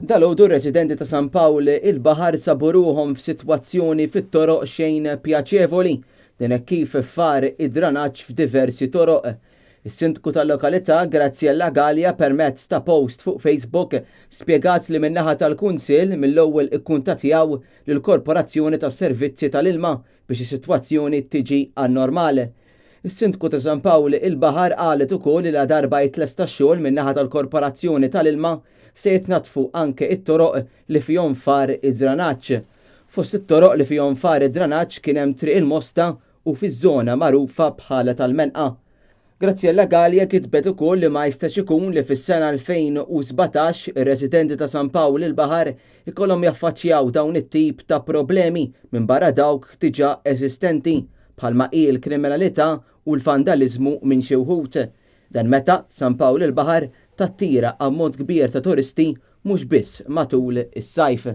Dalgħodu residenti ta' San Pawl il-Baħar sabu ruhom f'sitwazzjoni fit-toroq xejn pjaċevoli din hekk kif far id-dranaġġ f'diversi toroq. Is-sindku tal-lokalità Graziella Gallia permezz ta' post fuq Facebook spjegat li min-naħa tal-Kunsill mill-ewwel ikkuntattjaw lill-Korporazzjoni tas-Servizzi tal-Ilma biex is-sitwazzjoni tiġi għan-normali. Is-sindku ta' San Pawl il-Baħar qalet ukoll li darba jitlesta x-xogħol min-naħa tal-Korporazzjoni tal-Ilma se jitnatfu anke it-toroq li fihom far id-dranaġġ. Fost it-toroq li fihom far id-dranaġġ kien hemm triq il-Mosta u fiż-żona magħrufa bħala tal-Menqa. Graziella Gallia kitbet ukoll li ma jistax ikun li fis-sena 2017 ir-residenti ta' San Pawl il-Baħar ikollhom jaffaċċjaw dawn it-tip ta' problemi minn barra dawk diġà eżistenti bħalma il-kriminalità u l-vandaliżmu minn xi wħud. Dan meta San Pawl il-Baħar tattira ammont kbir ta' turisti mhux biss matul is-sajf.